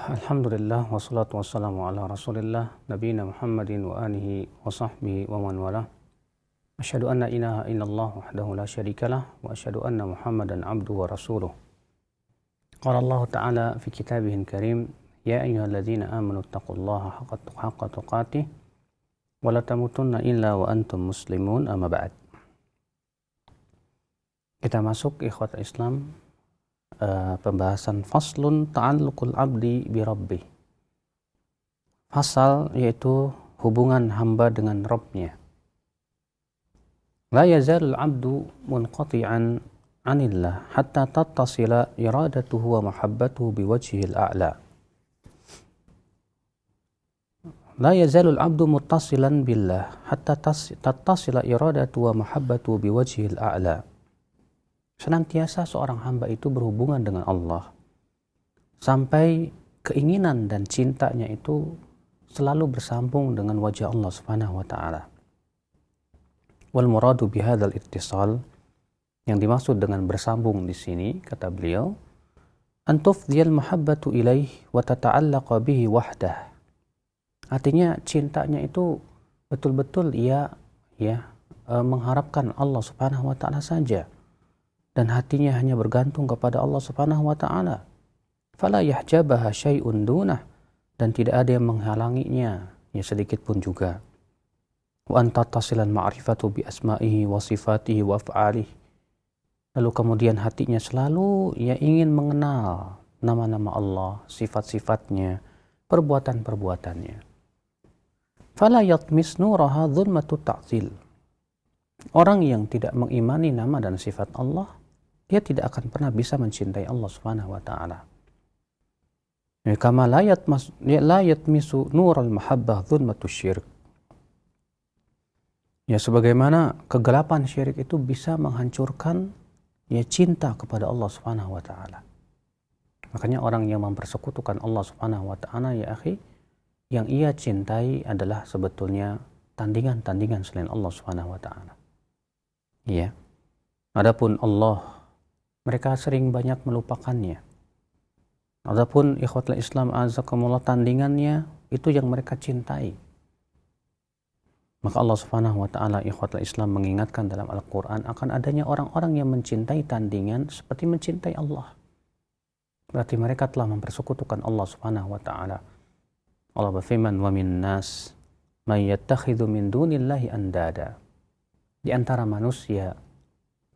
Alhamdulillah wassalatu wassalamu ala Rasulillah nabiyina Muhammadin wa alihi wa sahbihi wa man walah. Asyhadu anna ilaha illallah wahdahu la syarikalah wa asyhadu anna Muhammadan abduhu wa rasuluh. Qala Allah Ta'ala fi kitabihil karim, ya ayyuhalladzina amanu taqullaha haqqa tuqatih wa la tamutunna illa wa antum muslimun, amma ba'd. Kita masuk ikhwatul Islam, pembahasan faslun ta'alluqul abdi bi rabbih. Fasal yaitu hubungan hamba dengan Rabbnya. La yazalul abdu munqati'an anillah hatta tattasila iradatuhu wa mahabbatuhu biwajhil a'la. La yazalul abdu muttasilan billah hatta tattasila iradatuhu wa mahabbatuhu biwajhil a'la. Senantiasa seorang hamba itu berhubungan dengan Allah sampai keinginan dan cintanya itu selalu bersambung dengan wajah Allah Subhanahu wa taala. Wal muradu bihadzal ittisal, yang dimaksud dengan bersambung di sini kata beliau, an tufdhiyal mahabbatu ilaih wa tata'allaqa bihi wahdah. Artinya cintanya itu betul-betul mengharapkan Allah Subhanahu wa taala saja, dan hatinya hanya bergantung kepada Allah Subhanahu wa taala. Fala yahjabaha syai'un dunah, dan tidak ada yang menghalanginya sedikit pun juga. Wa anta tasilan ma'rifatu bi asma'ihi wa sifatihi wa af'alihi. Lalu kemudian hatinya selalu ingin mengenal nama-nama Allah, sifat-sifatnya, perbuatan-perbuatannya. Fala yatmis nuraha dhulmatu ta'zil. Orang yang tidak mengimani nama dan sifat Allah, dia tidak akan pernah bisa mencintai Allah Subhanahu wa taala. Kama la yatmisu nural mahabbah dhulmatu syirk. Sebagaimana kegelapan syirik itu bisa menghancurkan cinta kepada Allah Subhanahu wa taala. Makanya orang yang mempersekutukan Allah Subhanahu wa taala, ya akhi, yang ia cintai adalah sebetulnya tandingan-tandingan selain Allah Subhanahu wa taala. Adapun Allah, mereka sering banyak melupakannya. Adapun ikhwatul Islam azakumullah, tandingannya itu yang mereka cintai. Maka Allah Subhanahu wa taala, ikhwatul Islam, mengingatkan dalam Al-Qur'an akan adanya orang-orang yang mencintai tandingan seperti mencintai Allah. Berarti mereka telah mempersekutukan Allah Subhanahu wa taala. Allah berfirman, wa min nas may yattakhidhu min dunillahi andada. Di antara manusia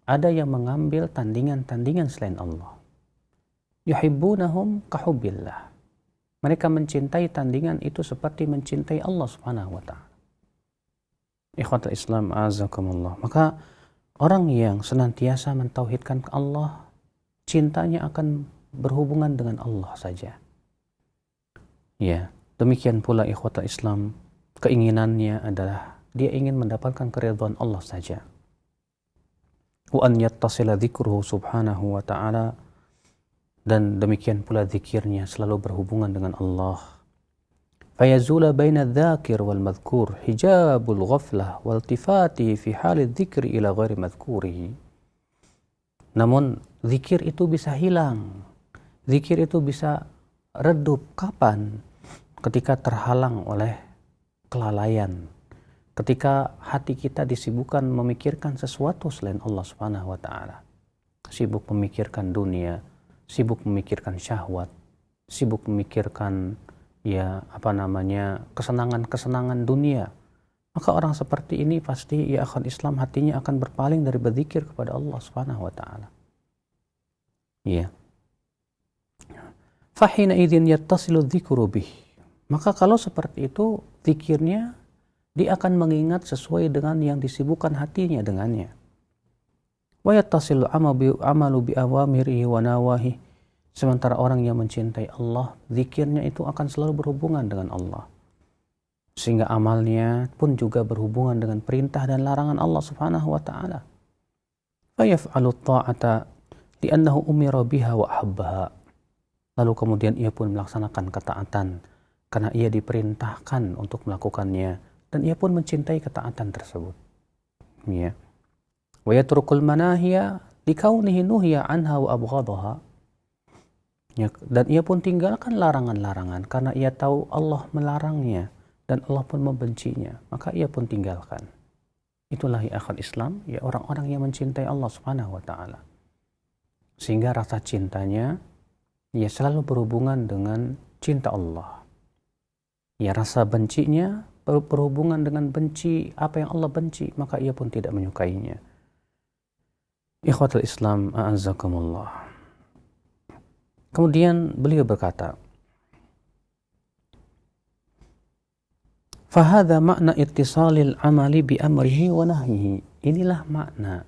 ada yang mengambil tandingan-tandingan selain Allah. Yuhibbunahum kahubbillah. Mereka mencintai tandingan itu seperti mencintai Allah Subhanahu wa taala. Ikhwatul Islam azakumullah. Maka orang yang senantiasa mentauhidkan Allah, cintanya akan berhubungan dengan Allah saja. Demikian pula ikhwatul Islam, keinginannya adalah dia ingin mendapatkan keridhaan Allah saja. Wa an yattasila dzikruhu subhanahu wa ta'ala, dan demikian pula zikirnya selalu berhubungan dengan Allah. Fayazula baina dzakir wal madhkur hijabul ghaflah wal tifati fi halid dzikri ila ghairi madhkurihi. Namun zikir itu bisa hilang, zikir itu bisa redup kapan? Ketika terhalang oleh kelalaian, ketika hati kita disibukkan memikirkan sesuatu selain Allah Subhanahu wa taala. Sibuk memikirkan dunia, sibuk memikirkan syahwat, sibuk memikirkan kesenangan-kesenangan dunia. Maka orang seperti ini pasti akan Islam, hatinya akan berpaling dari berzikir kepada Allah Subhanahu wa taala. Fahina idzin yattasilu dzikru bih. Maka kalau seperti itu, zikirnya dia akan mengingat sesuai dengan yang disibukkan hatinya dengannya. Wa yattasilu amalu bi awamirihi wa nawahi. Sementara orang yang mencintai Allah, zikirnya itu akan selalu berhubungan dengan Allah. Sehingga amalnya pun juga berhubungan dengan perintah dan larangan Allah Subhanahu wa taala. Fa yaf'alu ta'ata li'annahu umira biha wa ahabbaha. Lalu kemudian ia pun melaksanakan ketaatan karena ia diperintahkan untuk melakukannya, dan ia pun mencintai ketaatan tersebut. Wa yatrukul manahiya likaunihi nuhiya anha wa abghadaha. Ya, dan ia pun tinggalkan larangan-larangan karena ia tahu Allah melarangnya dan Allah pun membencinya, maka ia pun tinggalkan. Itulah ya akhwat Islam, ya orang-orang yang mencintai Allah Subhanahu wa taala. Sehingga rasa cintanya ia selalu berhubungan dengan cinta Allah. Ya, rasa bencinya berhubungan dengan benci apa yang Allah benci, maka ia pun tidak menyukainya. Ikhwatul Islam, a'azzakumullah. Kemudian beliau berkata, "Fahadha makna ittisalil amali bi amrihi wa nahyihi." Inilah makna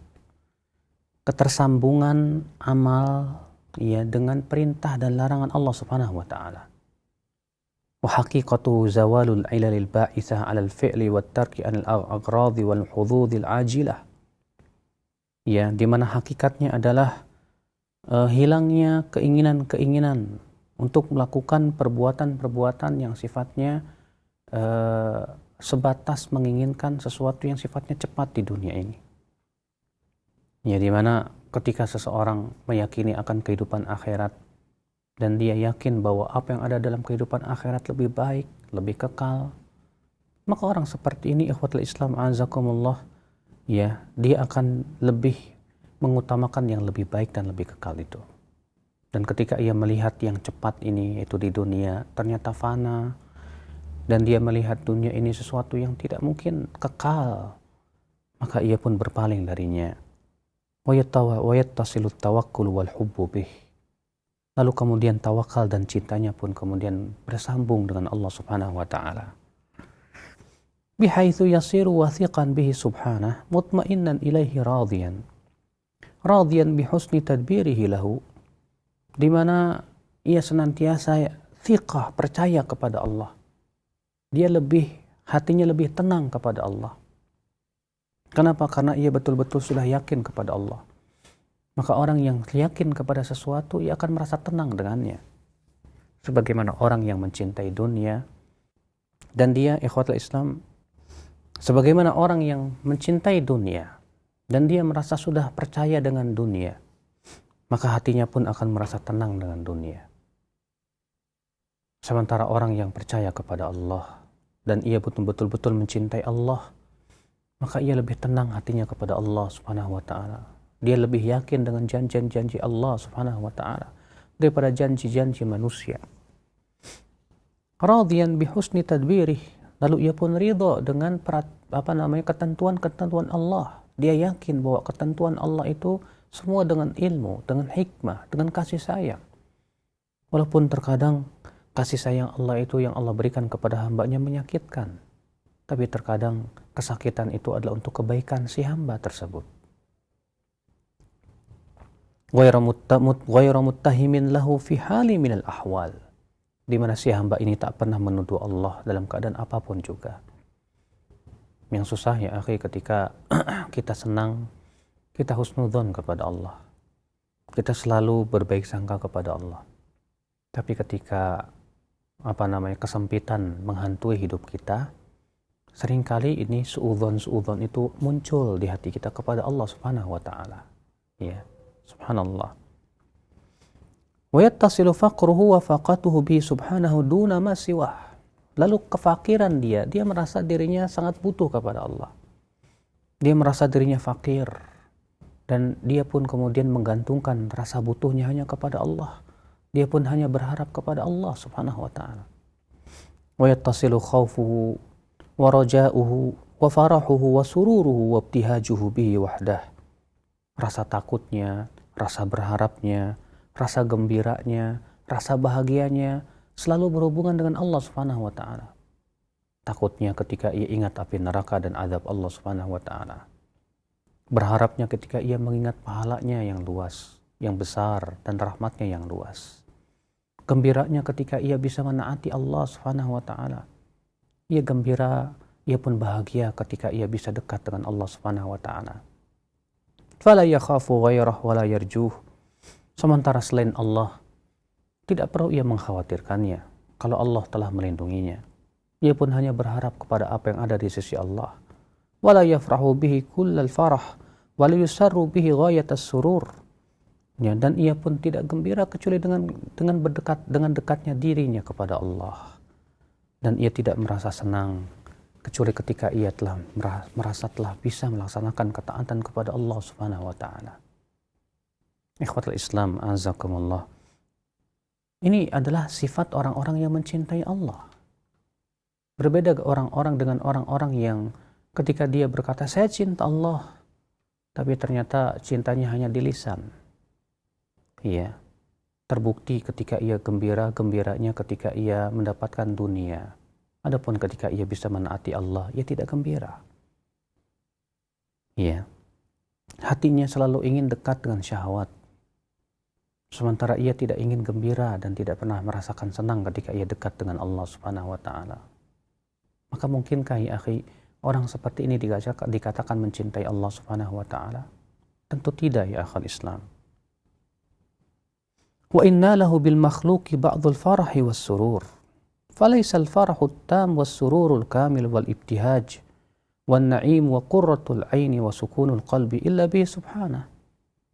ketersambungan amal ya dengan perintah dan larangan Allah Subhanahu wa taala. Wa haqiqatu zawalul ilalil ba'itsah 'alal fi'li wat tarki 'anil aghradi wal hududil ajilah. Ya, di mana hakikatnya adalah hilangnya keinginan-keinginan untuk melakukan perbuatan-perbuatan yang sifatnya sebatas menginginkan sesuatu yang sifatnya cepat di dunia ini. Ya, di mana ketika seseorang meyakini akan kehidupan akhirat dan dia yakin bahwa apa yang ada dalam kehidupan akhirat lebih baik, lebih kekal, maka orang seperti ini, ikhwatul Islam azakumullah, ya, dia akan lebih mengutamakan yang lebih baik dan lebih kekal itu. Dan ketika ia melihat yang cepat ini, yaitu di dunia, ternyata fana, dan dia melihat dunia ini sesuatu yang tidak mungkin kekal, maka ia pun berpaling darinya. Wa yattasilu tawakkul wal hubbu bih. Lalu kemudian tawakal dan cintanya pun kemudian bersambung dengan Allah Subhanahu wa taala. Bihaitsu yasiru wathiqan bihi subhanahu mutmainnan ilaihi radiyan bihusni tadbirihi lahu, di mana ia senantiasa thiqah, percaya kepada Allah. Dia hatinya lebih tenang kepada Allah. Kenapa? Karena ia betul-betul sudah yakin kepada Allah. Maka orang yang yakin kepada sesuatu, ia akan merasa tenang dengannya. Sebagaimana orang yang mencintai dunia, dan dia, ikhwatul Islam, sebagaimana orang yang mencintai dunia, dan dia merasa sudah percaya dengan dunia, maka hatinya pun akan merasa tenang dengan dunia. Sementara orang yang percaya kepada Allah, dan ia betul-betul mencintai Allah, maka ia lebih tenang hatinya kepada Allah Subhanahu wa ta'ala. Dia lebih yakin dengan janji-janji Allah Subhanahu wa ta'ala daripada janji-janji manusia. Radiyan bihusni tadbirih, lalu ia pun ridha dengan ketentuan-ketentuan Allah. Dia yakin bahwa ketentuan Allah itu semua dengan ilmu, dengan hikmah, dengan kasih sayang. Walaupun terkadang kasih sayang Allah itu yang Allah berikan kepada hambanya menyakitkan, tapi terkadang kesakitan itu adalah untuk kebaikan si hamba tersebut. Ghairu muttahimin lahu fi hali minal ahwal, di mana si hamba ini tak pernah menuduh Allah dalam keadaan apapun juga. Yang susah ya akhi, ketika kita senang, kita husnudzon kepada Allah, kita selalu berbaik sangka kepada Allah. Tapi ketika kesempitan menghantui hidup kita, seringkali ini suudzon itu muncul di hati kita kepada Allah Subhanahu wa taala. Ya, subhanallah. Wa yattasilu faqruhu wa faqatuhu bi subhanahu duna ma siwah. Lalu kefakiran dia merasa dirinya sangat butuh kepada Allah. Dia merasa dirinya fakir, dan dia pun kemudian menggantungkan rasa butuhnya hanya kepada Allah. Dia pun hanya berharap kepada Allah Subhanahu wa taala. Wa yattasilu khaufuhu wa raja'uhu wa farahuhu wa sururuhu wa ibtihajuhu bihi wahdah. Rasa takutnya, rasa berharapnya, rasa gembiranya, rasa bahagianya selalu berhubungan dengan Allah Subhanahu wa taala. Takutnya ketika ia ingat api neraka dan azab Allah Subhanahu wa taala. Berharapnya ketika ia mengingat pahalanya yang luas, yang besar, dan rahmatnya yang luas. Gembiranya ketika ia bisa menaati Allah Subhanahu wa taala. Ia gembira, ia pun bahagia ketika ia bisa dekat dengan Allah Subhanahu wa taala. Fala yakhafu ghairah wala yarjuh. Sementara selain Allah, tidak perlu ia mengkhawatirkannya kalau Allah telah melindunginya. Ia pun hanya berharap kepada apa yang ada di sisi Allah. Wala yafrahu bihi kullal farah wala yusarru bihi ghayatas surur. Ya, dan ia pun tidak gembira kecuali dengan dekatnya dirinya kepada Allah. Dan ia tidak merasa senang kecuali ketika ia telah merasa telah bisa melaksanakan ketaatan kepada Allah Subhanahu wa taala. Ikhwatul Islam, azakumullah. Ini adalah sifat orang-orang yang mencintai Allah. Berbeda orang-orang dengan orang-orang yang ketika dia berkata saya cinta Allah, tapi ternyata cintanya hanya di lisan. Iya, terbukti ketika ia gembiranya ketika ia mendapatkan dunia. Adapun ketika ia bisa menaati Allah, ia tidak gembira. Iya, hatinya selalu ingin dekat dengan syahwat. Sementara ia tidak ingin gembira dan tidak pernah merasakan senang ketika ia dekat dengan Allah Subhanahu wa taala. Maka mungkinkah ya akhi, orang seperti ini dikatakan mencintai Allah Subhanahu wa taala? Tentu tidak ya akhal Islam. Wa inna lahu bil makhluqi ba'dul farahi was surur. Falaysa al farahu at-tam was sururul kamil wal ibtihaj wan na'im wa qurratul aini wa sukunul qalbi illa bi subhanahu.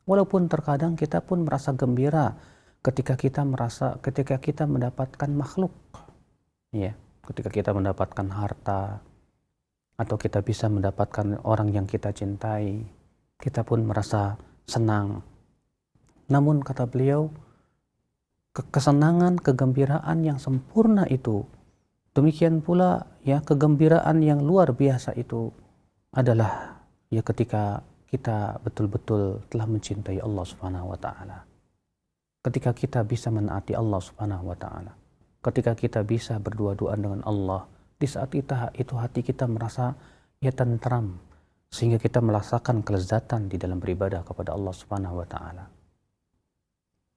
Walaupun terkadang kita pun merasa gembira ketika kita mendapatkan makhluk. Ya, ketika kita mendapatkan harta atau kita bisa mendapatkan orang yang kita cintai, kita pun merasa senang. Namun kata beliau, kesenangan, kegembiraan yang sempurna itu, demikian pula ya kegembiraan yang luar biasa itu adalah ya ketika kita betul-betul telah mencintai Allah Subhanahu wa taala. Ketika kita bisa menaati Allah Subhanahu wa taala. Ketika kita bisa berdua-duaan dengan Allah, di saat itu hati kita merasa ya tentram sehingga kita merasakan kelezatan di dalam beribadah kepada Allah Subhanahu wa taala.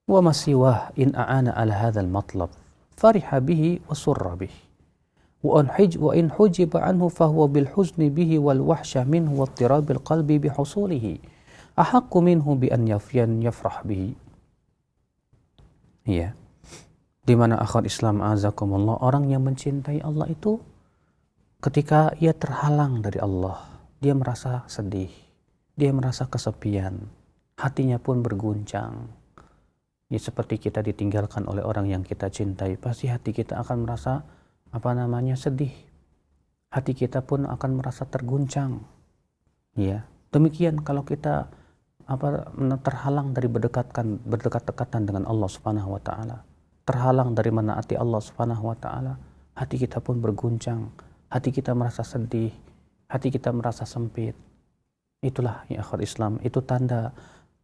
Wa masiwah in a'ana ala hadzal matlab fariha bihi wa surra bihi wa in hujiba anhu fahuwa bil huzni bihi wal wahsya minhu wa ittirabil qalbi bi husulihi ahaqqu minhu bi an yafrah bihi. Ya, di mana akhwat Islam azakumullah, orang yang mencintai Allah itu ketika ia terhalang dari Allah, dia merasa sedih, dia merasa kesepian, hatinya pun berguncang. Ya, seperti kita ditinggalkan oleh orang yang kita cintai, pasti hati kita akan merasa sedih. Hati kita pun akan merasa terguncang. Ya, demikian kalau kita terhalang dari berdekat-dekatan dengan Allah Subhanahu wa taala, terhalang dari menaati Allah Subhanahu wa taala, hati kita pun berguncang, hati kita merasa sedih, hati kita merasa sempit. Itulah ya akhwat Islam, itu tanda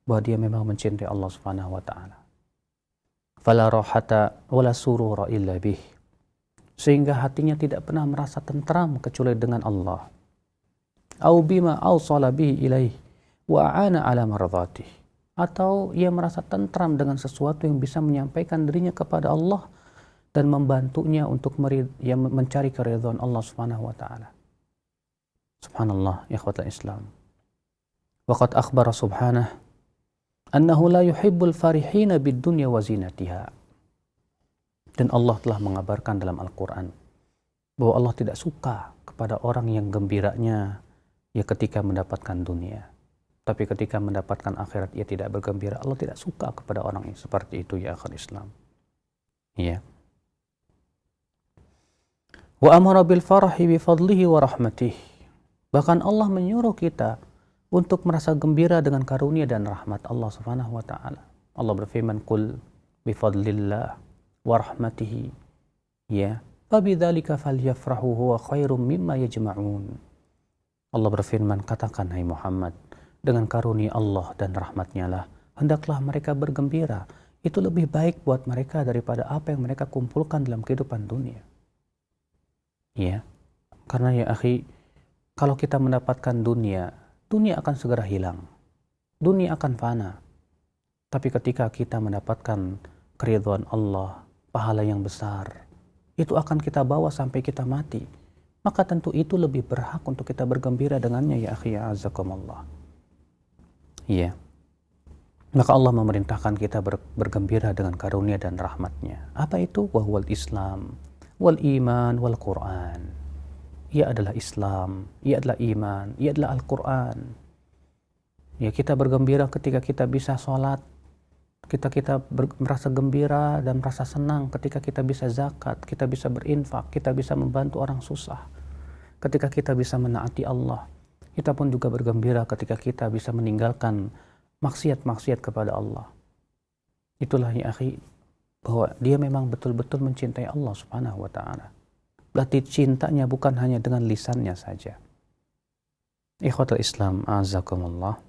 bahwa dia memang mencintai Allah Subhanahu wa taala. Fala rahata wala surura illa bih. Sehingga hatinya tidak pernah merasa tentram kecuali dengan Allah. Au bima awsala bihi ilaih wa a'ana ala mardhatih. Atau ia merasa tentram dengan sesuatu yang bisa menyampaikan dirinya kepada Allah dan membantunya untuk mencari keridhaan Allah Subhanahu wa taala. Subhanallah, ikhwatal Islam. Waqad akhbara subhanahu annahu la yuhibbul farihina bid dunya wa zinatiha. Dan Allah telah mengabarkan dalam Al-Quran bahwa Allah tidak suka kepada orang yang gembiranya ya ketika mendapatkan dunia, tapi ketika mendapatkan akhirat ia tidak bergembira. Allah tidak suka kepada orang yang seperti itu ya akhwat Islam. Ya. Wa amara bil farahi bi fadlihi wa rahmatih. Bahkan Allah menyuruh kita untuk merasa gembira dengan karunia dan rahmat Allah Subhanahu wa taala. Allah berfirman, "Qul bi fadlillah wa rahmatihi ya fabidzalika falyafrahu huwa khairum mimma yajma'un." Allah berfirman, katakan hai Muhammad, dengan karunia Allah dan rahmatnya lah hendaklah mereka bergembira. Itu lebih baik buat mereka daripada apa yang mereka kumpulkan dalam kehidupan dunia. Ya, karena ya akhi, kalau kita mendapatkan dunia akan segera hilang. Dunia akan fana. Tapi ketika kita mendapatkan keridhaan Allah, pahala yang besar, itu akan kita bawa sampai kita mati. Maka tentu itu lebih berhak untuk kita bergembira dengannya ya akhi ya azakumullah. Iya. Maka Allah memerintahkan kita bergembira dengan karunia dan rahmatnya. Apa itu? Wahwal Islam, wal iman, wal Quran. Ia adalah Islam, ia adalah iman, ia adalah Al-Quran. Ya, kita bergembira ketika kita bisa sholat, merasa gembira dan merasa senang ketika kita bisa zakat, kita bisa berinfak, kita bisa membantu orang susah. Ketika kita bisa menaati Allah, kita pun juga bergembira ketika kita bisa meninggalkan maksiat-maksiat kepada Allah. Itulah ya akhi, bahwa dia memang betul-betul mencintai Allah subhanahu wa ta'ala. Berarti cintanya bukan hanya dengan lisannya saja. Ikhwatul Islam, azakumullah.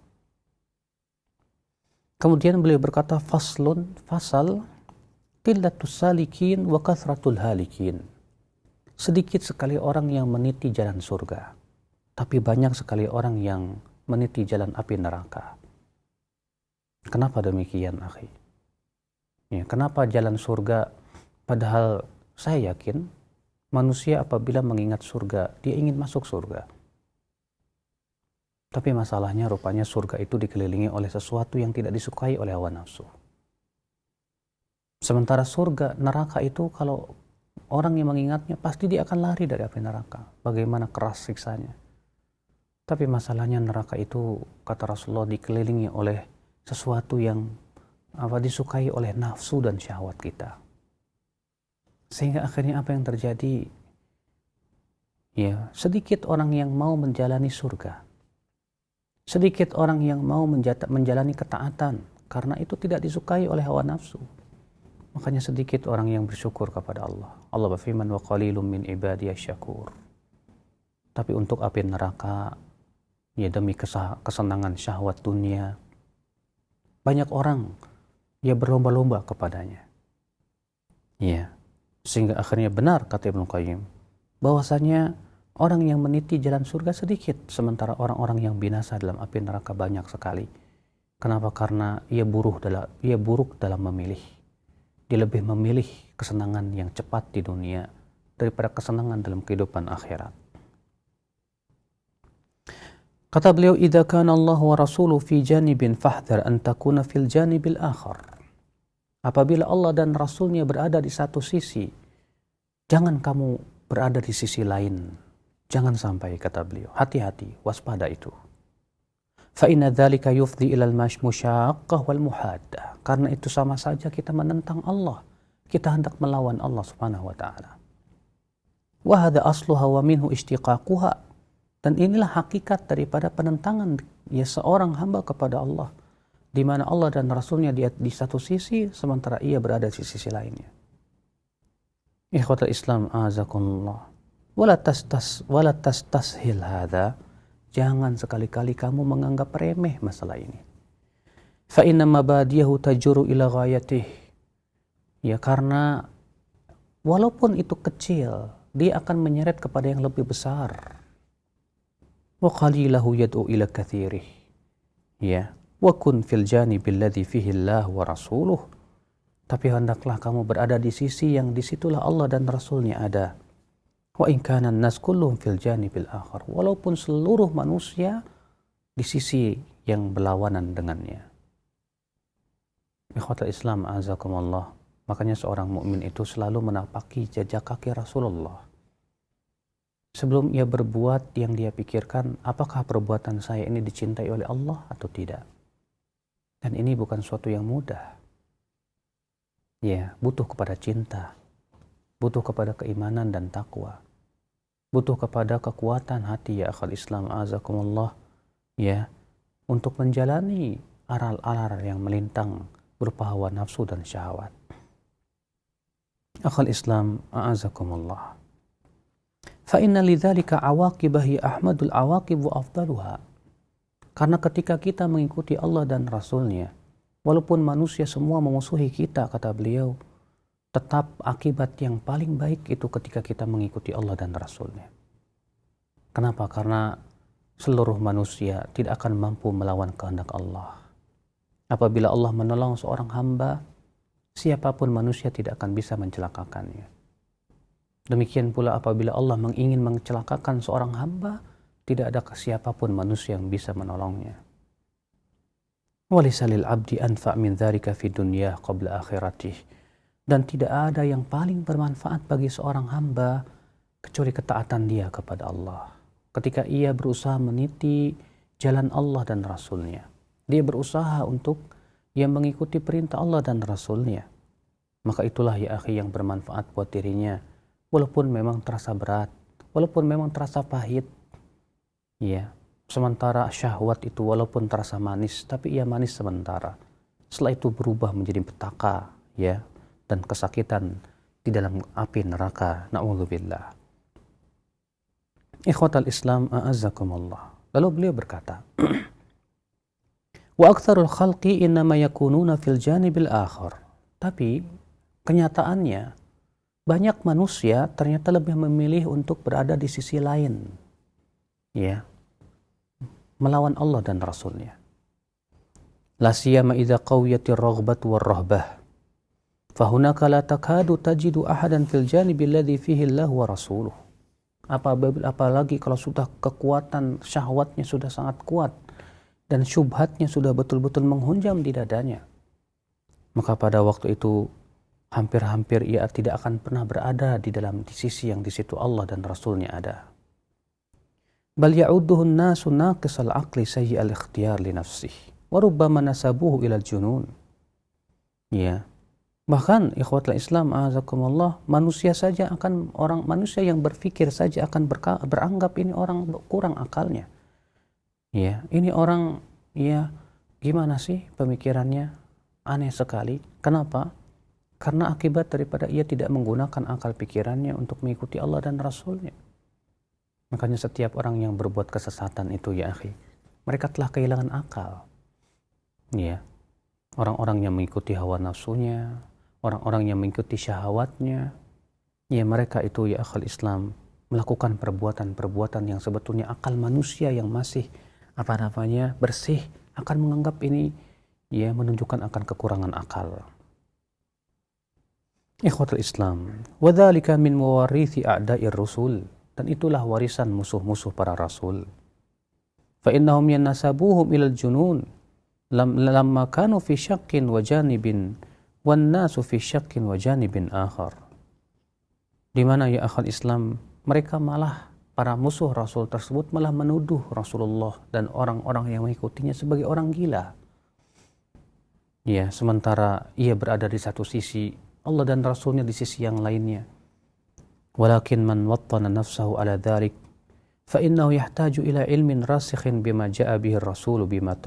Kemudian beliau berkata, fasal, qillatus salikin wa kathratul halikin. Sedikit sekali orang yang meniti jalan surga, tapi banyak sekali orang yang meniti jalan api neraka. Kenapa demikian, akhi? Ya, kenapa jalan surga? Padahal saya yakin manusia apabila mengingat surga, dia ingin masuk surga. Tapi masalahnya rupanya surga itu dikelilingi oleh sesuatu yang tidak disukai oleh hawa nafsu. Sementara surga, neraka itu kalau orang yang mengingatnya pasti dia akan lari dari api neraka. Bagaimana keras siksanya. Tapi masalahnya neraka itu, kata Rasulullah, dikelilingi oleh sesuatu yang disukai oleh nafsu dan syahwat kita. Sehingga akhirnya apa yang terjadi? Ya, sedikit orang yang mau menjalani surga. Sedikit orang yang mau menjalani ketaatan karena itu tidak disukai oleh hawa nafsu. Makanya sedikit orang yang bersyukur kepada Allah. Allah berfirman, wa qalilum min ibadiyasy syakur. Tapi untuk api neraka, ya demi kesenangan syahwat dunia, banyak orang ya berlomba-lomba kepadanya. Ya, sehingga akhirnya benar kata Ibnu Qayyim bahwasanya orang yang meniti jalan surga sedikit, sementara orang-orang yang binasa dalam api neraka banyak sekali. Kenapa? Karena ia buruk dalam memilih. Dia lebih memilih kesenangan yang cepat di dunia daripada kesenangan dalam kehidupan akhirat. Kata beliau, "Idza kana Allah wa rasuluhu fi janibin fahdhar an takuna fil janibil akhar." Apabila Allah dan Rasulnya berada di satu sisi, jangan kamu berada di sisi lain. Jangan sampai, kata beliau, hati-hati, waspada itu. Fa inna dzalika yufdi ila al-musyaqqah wal muhaddah. Karena itu sama saja kita menentang Allah. Kita hendak melawan Allah Subhanahu wa taala. Wa hadza asluha wa minhu ishtiqaquha. Dan inilah hakikat daripada penentangan ya seorang hamba kepada Allah, di mana Allah dan Rasulnya di satu sisi, sementara ia berada di sisi lainnya. Ikhwatul Islam, azakumullah. Wala tastashil hadza. Jangan sekali-kali kamu menganggap remeh masalah ini. Fa inna mabadiyahu tajuru ila ghayatih. Ya, karena walaupun itu kecil, dia akan menyeret kepada yang lebih besar. Wa qalilahu yad'u ila katsirih. Ya, wa kun fil janibil ladzi fihi Allah wa rasuluh. Tapi hendaklah kamu berada di sisi yang disitulah Allah dan Rasulnya ada. Wa in kana an-nas kulluhum fil janibil akhar. Walaupun seluruh manusia di sisi yang berlawanan dengannya. Ikhwatul Islam, azakumullah. Makanya seorang mukmin itu selalu menapaki jejak kaki Rasulullah. Sebelum ia berbuat, yang dia pikirkan, apakah perbuatan saya ini dicintai oleh Allah atau tidak? Dan ini bukan suatu yang mudah. Ya, butuh kepada cinta, butuh kepada keimanan dan takwa, butuh kepada kekuatan hati, ya akhal Islam, azakumullah, ya, untuk menjalani aral-aral yang melintang berupa hawa nafsu dan syahwat. Akhal Islam, azakumullah. Fa inna lidzalika awaqibahi ahmadul awaqib wa afdaluha. Karena ketika kita mengikuti Allah dan Rasulnya, walaupun manusia semua memusuhi kita, kata beliau, tetap akibat yang paling baik itu ketika kita mengikuti Allah dan Rasulnya. Kenapa? Karena seluruh manusia tidak akan mampu melawan kehendak Allah. Apabila Allah menolong seorang hamba, siapapun manusia tidak akan bisa mencelakakannya. Demikian pula apabila Allah ingin mencelakakan seorang hamba, tidak ada siapapun manusia yang bisa menolongnya. Walisa lil abdi anfa' min dzalika fi dunya qabla akhiratih. Dan tidak ada yang paling bermanfaat bagi seorang hamba kecuali ketaatan dia kepada Allah. Ketika ia berusaha meniti jalan Allah dan Rasulnya, dia berusaha untuk yang mengikuti perintah Allah dan Rasulnya, maka itulah ya akhi yang bermanfaat buat dirinya, walaupun memang terasa berat, walaupun memang terasa pahit. Ya, sementara syahwat itu walaupun terasa manis, tapi ia manis sementara. Setelah itu berubah menjadi petaka, ya, dan kesakitan di dalam api neraka. Na'udzubillah. Ikhwatal Islam, a'azzakumullah. Lalu beliau berkata, wa aktsarul khalqi innama yakununa fil janibil akhar. Tapi kenyataannya banyak manusia ternyata lebih memilih untuk berada di sisi lain, ya, melawan Allah dan Rasulnya. La siyama idza qawiyatir raghbatu war rahbah fahunaka la takadu tajidu ahadan fil janibi alladhi fihi Allah wa rasuluh. Apalagi kalau sudah kekuatan syahwatnya sudah sangat kuat dan syubhatnya sudah betul-betul menghunjam di dadanya, maka pada waktu itu hampir-hampir ia tidak akan pernah berada di sisi yang di situ Allah dan Rasulnya ada. Bal ya'udduhu an-nasu naqisal aqli sayyi'al ikhtiyar li nafsihi wa rubbama nasabuhu ila junun. Ya. Bahkan ikhwatul Islam azakumullah, manusia yang berpikir saja akan beranggap ini orang kurang akalnya. Ya, ini orang ya gimana sih pemikirannya? Aneh sekali. Kenapa? Karena akibat daripada ia tidak menggunakan akal pikirannya untuk mengikuti Allah dan Rasulnya. Makanya setiap orang yang berbuat kesesatan itu ya akhi, mereka telah kehilangan akal. Ya. Orang-orang yang mengikuti hawa nafsunya, orang-orang yang mengikuti syahwatnya, ya mereka itu ya akhal Islam melakukan perbuatan-perbuatan yang sebetulnya akal manusia yang masih bersih akan menganggap ini ya menunjukkan akan kekurangan akal. Ikhwatul Islam, wa dzalika min mawarithi a'da'ir rusul, dan itulah warisan musuh-musuh para rasul. Fa innahum yanasabuhum ilal junun lamma kanu fi syakkin wa janibin wan nasu fi syakkin wa janibin akhar. Di mana ya akhal Islam, mereka malah para musuh Rasul tersebut malah menuduh Rasulullah dan orang-orang yang mengikutinya sebagai orang gila. Ya, sementara ia berada di satu sisi, Allah dan Rasulnya di sisi yang lainnya. Walakin man wattana nafsahu ala dhalik fa innahu yahtaju ila ilmin rasikhin bima ja'a bihi ar-rasul bima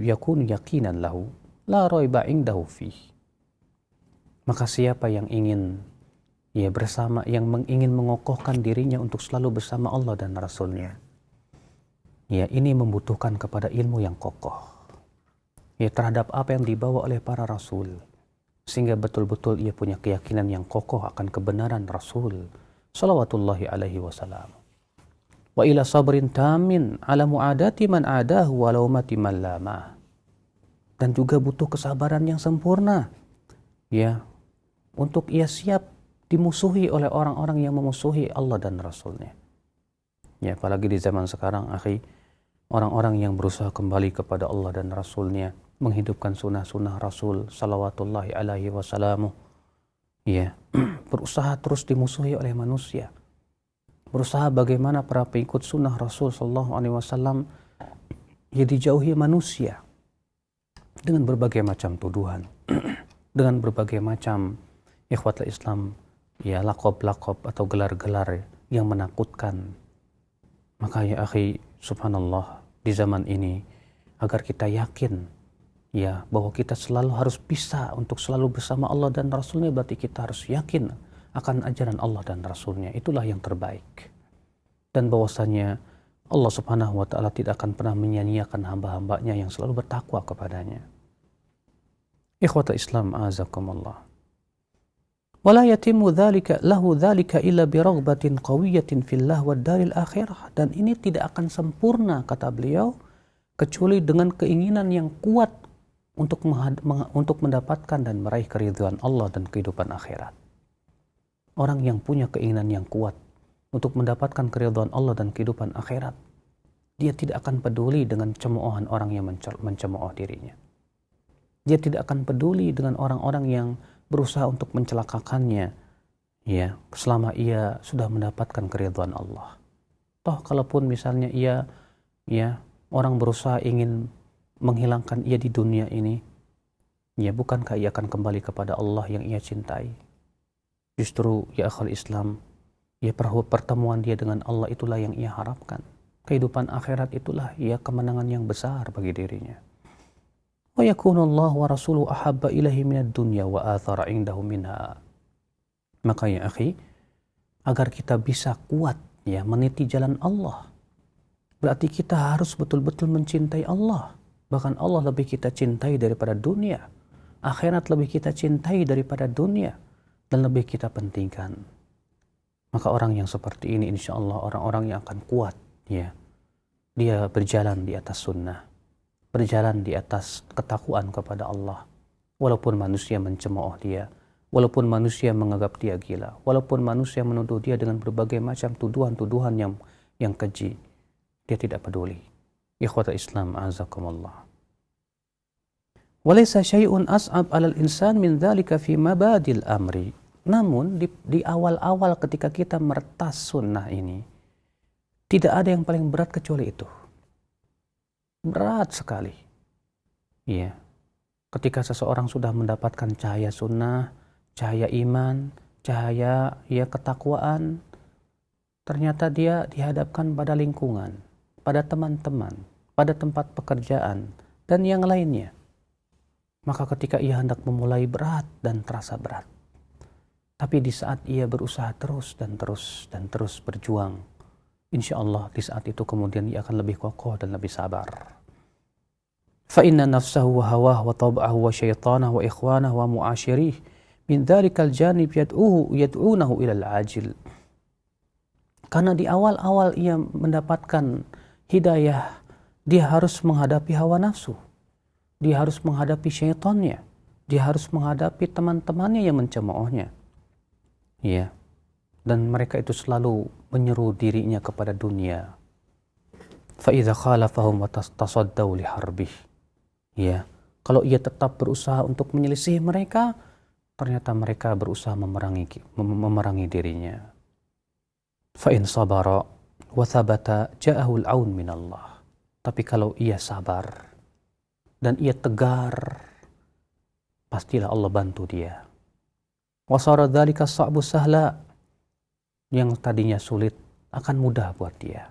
yakunu yaqinan lahu la raiba indahu fihi. Maka siapa yang ingin ingin mengokohkan dirinya untuk selalu bersama Allah dan Rasulnya, ya ini membutuhkan kepada ilmu yang kokoh ya terhadap apa yang dibawa oleh para Rasul, sehingga betul-betul ia punya keyakinan yang kokoh akan kebenaran Rasul salawatullahi alaihi wasallam. Wa ila sabrin tamin ala mu'adati man adahu walau mati man lama. Dan juga butuh kesabaran yang sempurna ya untuk ia siap dimusuhi oleh orang-orang yang memusuhi Allah dan Rasulnya. Ya, apalagi di zaman sekarang, akhi, orang-orang yang berusaha kembali kepada Allah dan Rasulnya, menghidupkan sunnah-sunnah Rasul salawatullahi alaihi wasallam, ya, berusaha terus dimusuhi oleh manusia. Berusaha bagaimana para pengikut sunnah Rasul sallallahu alaihi wasallam ya dijauhi manusia dengan berbagai macam tuduhan, dengan berbagai macam ikhwatul Islam ya lakob-lakob atau gelar-gelar yang menakutkan. Maka ya akhi, subhanallah, di zaman ini agar kita yakin ya bahwa kita selalu harus bisa untuk selalu bersama Allah dan Rasulnya, berarti kita harus yakin akan ajaran Allah dan Rasulnya, itulah yang terbaik. Dan bahwasanya Allah subhanahu wa ta'ala tidak akan pernah menyia-nyiakan hamba-hambanya yang selalu bertakwa kepadanya. Ikhwatul Islam azakumullah. Wala yatimmu lahu dzalika illa bi raghbatin qawiyatin fillah wad daril akhirah. Dan ini tidak akan sempurna, kata beliau, kecuali dengan keinginan yang kuat untuk mendapatkan dan meraih keridhaan Allah dan kehidupan akhirat. Orang yang punya keinginan yang kuat untuk mendapatkan keridhaan Allah dan kehidupan akhirat, dia tidak akan peduli dengan cemoohan orang yang mencemooh dirinya. Dia tidak akan peduli dengan orang-orang yang berusaha untuk mencelakakannya, ya, selama ia sudah mendapatkan keridhaan Allah. Toh kalaupun misalnya orang berusaha ingin menghilangkan ia di dunia ini, Ya, bukankah ia akan kembali kepada Allah yang ia cintai? Justru ya akhal Islam, ya pertemuan dia dengan Allah itulah yang ia harapkan. Kehidupan akhirat itulah ya kemenangan yang besar bagi dirinya. Wa yakunu Allah wa rasuluhu ahabba ilaihi minad dunya wa athara indahu minha. Maka ya akhi, agar kita bisa kuat ya meniti jalan Allah, berarti kita harus betul-betul mencintai Allah. Bahkan Allah lebih kita cintai daripada dunia. Akhirat lebih kita cintai daripada dunia. Dan lebih kita pentingkan. Maka orang yang seperti ini insya Allah orang-orang yang akan kuat. Ya, dia berjalan di atas sunnah. Berjalan di atas ketakwaan kepada Allah. Walaupun manusia mencemooh dia. Walaupun manusia menganggap dia gila. Walaupun manusia menuduh dia dengan berbagai macam tuduhan-tuduhan yang keji. Dia tidak peduli. Ikhwata Islam azakumullah. Walaysa syai'un as'ab 'alal insan min dzalika fi mabadil amri. Namun di awal-awal ketika kita meretas sunnah ini, tidak ada yang paling berat kecuali itu. Berat sekali. Iya. Ketika seseorang sudah mendapatkan cahaya sunnah, cahaya iman, cahaya ya ketakwaan, ternyata dia dihadapkan pada lingkungan, pada teman-teman, pada tempat pekerjaan, dan yang lainnya. Maka ketika ia hendak memulai berat dan terasa berat. Tapi di saat ia berusaha terus dan terus berjuang, insya Allah di saat itu kemudian ia akan lebih kokoh dan lebih sabar. Fa inna nafsahu wa hawah wa tab'ahu wa syaitanah wa ikhwanah wa mu'asyirih min dhalikal janib yad'unahu ilal ajil. Karena di awal-awal ia mendapatkan hidayah, dia harus menghadapi hawa nafsu. Dia harus menghadapi syaitannya. Dia harus menghadapi teman-temannya yang mencemoohnya. Ya. Dan mereka itu selalu menyeru dirinya kepada dunia. Fa idza khalafahum wa tasaddaw li harbih. Ya. Kalau ia tetap berusaha untuk menyelisih mereka, ternyata mereka berusaha memerangi dirinya. Fa in sabara wa thabata ja'ahu al-aun min Allah. Tapi kalau ia sabar dan ia tegar, pastilah Allah bantu dia. Wasara dzalika sa'bu sahla, yang tadinya sulit akan mudah buat dia.